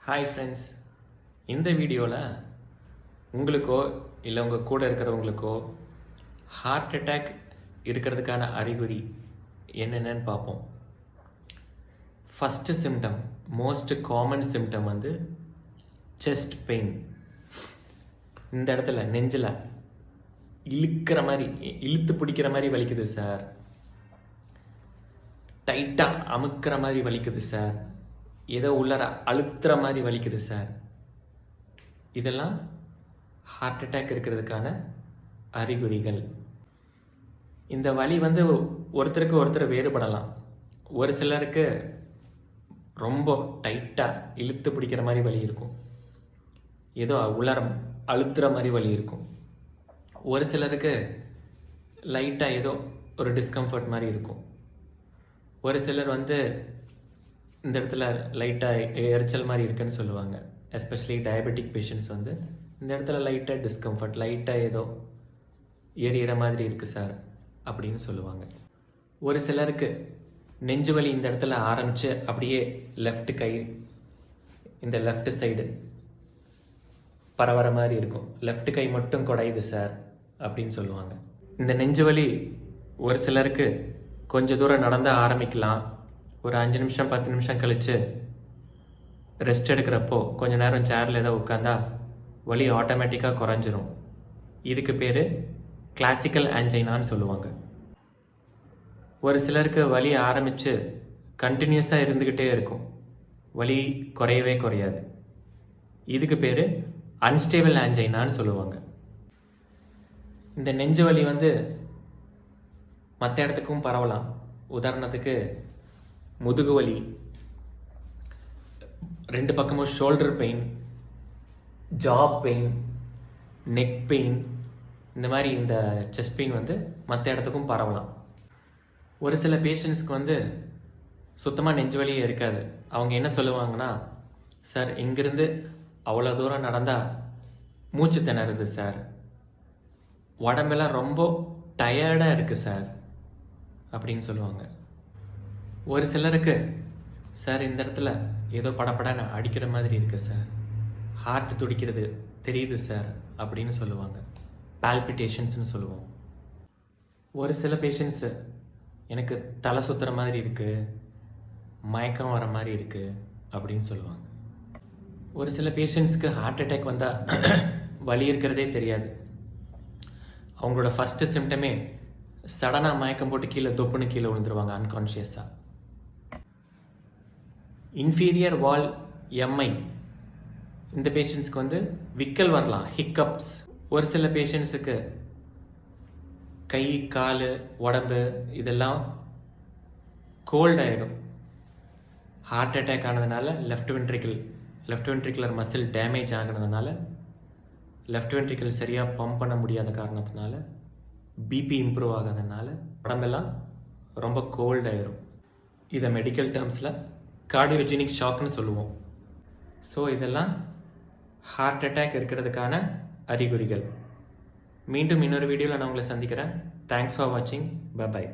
Hi friends, இந்த வீடியோவில் உங்களுக்கோ இல்லை உங்கள் கூட இருக்கிறவங்களுக்கோ ஹார்ட் அட்டாக் இருக்கிறதுக்கான அறிகுறி என்னென்னு பார்ப்போம். First symptom, most common symptom வந்து செஸ்ட் பெயின். இந்த இடத்துல நெஞ்சில் இழுத்து பிடிக்கிற மாதிரி வலிக்குது சார், டைட்டாக அமுக்கிற மாதிரி வலிக்குது சார், ஏதோ உள்ளர அழுத்துற மாதிரி வலிக்குது சார். இதெல்லாம் ஹார்ட் அட்டாக் இருக்கிறதுக்கான அறிகுறிகள். இந்த வலி வந்து ஒருத்தருக்கு ஒருத்தர் வேறுபடலாம். ஒரு சிலருக்கு ரொம்ப டைட்டாக இழுத்து பிடிக்கிற மாதிரி வலி இருக்கும், ஏதோ உலரம் அழுத்துற மாதிரி வலி இருக்கும். ஒரு சிலருக்கு லைட்டாக ஏதோ ஒரு டிஸ்கம்ஃபர்ட் மாதிரி இருக்கும். ஒரு சிலர் வந்து இந்த இடத்துல லைட்டாக எரிச்சல் மாதிரி இருக்குன்னு சொல்லுவாங்க. எஸ்பெஷலி டயபெட்டிக் பேஷண்ட்ஸ் வந்து இந்த இடத்துல லைட்டாக டிஸ்கம்ஃபர்ட், லைட்டாக ஏதோ எரியிற மாதிரி இருக்குது சார் அப்படின்னு சொல்லுவாங்க. ஒரு சிலருக்கு நெஞ்சு வலி இந்த இடத்துல ஆரம்பித்து அப்படியே லெஃப்ட் கை, இந்த லெஃப்ட் சைடு பரவற மாதிரி இருக்கும், லெஃப்ட் கை மட்டும் குடையுது சார் அப்படின்னு சொல்லுவாங்க. இந்த நெஞ்சு வலி ஒரு சிலருக்கு கொஞ்சம் தூரம் நடந்த ஆரம்பிக்கலாம். ஒரு 5 நிமிஷம் 10 நிமிஷம் கழித்து ரெஸ்ட் எடுக்கிறப்போ கொஞ்சம் நேரம் சேரில் ஏதோ உட்காந்தா வலி ஆட்டோமேட்டிக்காக குறைஞ்சிரும். இதுக்கு பேர் கிளாசிக்கல் ஆன்ஜைனான்னு சொல்லுவாங்க. ஒரு சிலருக்கு வலி ஆரம்பித்து கண்டினியூஸாக இருந்துக்கிட்டே இருக்கும், வலி குறையவே குறையாது. இதுக்கு பேர் அன்ஸ்டேபிள் ஆன்ஜைனான்னு சொல்லுவாங்க. இந்த நெஞ்சு வலி வந்து மற்ற இடத்துக்கும் பரவலாம். உதாரணத்துக்கு முதுகு வலி, 2 பக்கமும் ஷோல்டர் பெயின், ஜா பெயின், நெக் பெயின், இந்த மாதிரி இந்த செஸ்ட் பெயின் வந்து மற்ற இடத்துக்கும் பரவலாம். ஒரு சில பேஷண்ட்ஸ்க்கு வந்து சுத்தமாக நெஞ்சு வலியே இருக்காது. அவங்க என்ன சொல்லுவாங்கன்னா, சார் இங்கிருந்து அவ்வளோ தூரம் நடந்தால் மூச்சு திணறுது சார், உடம்பெல்லாம் ரொம்ப டயர்டாக இருக்குது சார் அப்படின்னு சொல்லுவாங்க. ஒரு சிலருக்கு சார் இந்த இடத்துல ஏதோ படப்படன்னு அடிக்கிற மாதிரி இருக்குது சார், ஹார்ட் துடிக்கிறது தெரியுது சார் அப்படின்னு சொல்லுவாங்க. பால்பிட்டேஷன்ஸ்னு சொல்லுவோம். ஒரு சில பேஷண்ட்ஸு எனக்கு தலை சுற்றுற மாதிரி இருக்குது, மயக்கம் வர மாதிரி இருக்குது அப்படின்னு சொல்லுவாங்க. ஒரு சில பேஷண்ட்ஸ்க்கு ஹார்ட் அட்டாக் வந்தால் வலி இருக்கிறதே தெரியாது. அவங்களோட ஃபஸ்ட்டு சிம்டமே சடனாக மயக்கம் போட்டு கீழே தொப்புன்னு கீழே விழுந்துருவாங்க அன்கான்ஷியஸாக. இன்ஃபீரியர் வால் எம்ஐ, இந்த பேஷண்ட்ஸ்க்கு வந்து விக்கல் வரலாம், ஹிக்கப்ஸ். ஒரு சில பேஷண்ட்ஸுக்கு கை கால் உடம்பு இதெல்லாம் கோல்ட் ஆகிடும். ஹார்ட் அட்டாக் ஆனதுனால லெஃப்ட் வென்ட்ரிகுலர் மசில் டேமேஜ் ஆகினதுனால, லெஃப்ட் வென்ட்ரிக்கிள் சரியாக பம்ப் பண்ண முடியாத காரணத்தினால, பிபி இம்ப்ரூவ் ஆகாததுனால உடம்பெல்லாம் ரொம்ப கோல்ட் ஆயிரும். இதை மெடிக்கல் டேர்ம்ஸில் கார்டியோஜெனிக் ஷாக்னு சொல்லுவோம். ஸோ இதெல்லாம் ஹார்ட் அட்டாக் இருக்கிறதுக்கான அறிகுறிகள். மீண்டும் இன்னொரு வீடியோவில் நான் உங்களை சந்திக்கிறேன். தேங்க்ஸ் ஃபார் வாட்சிங். பை.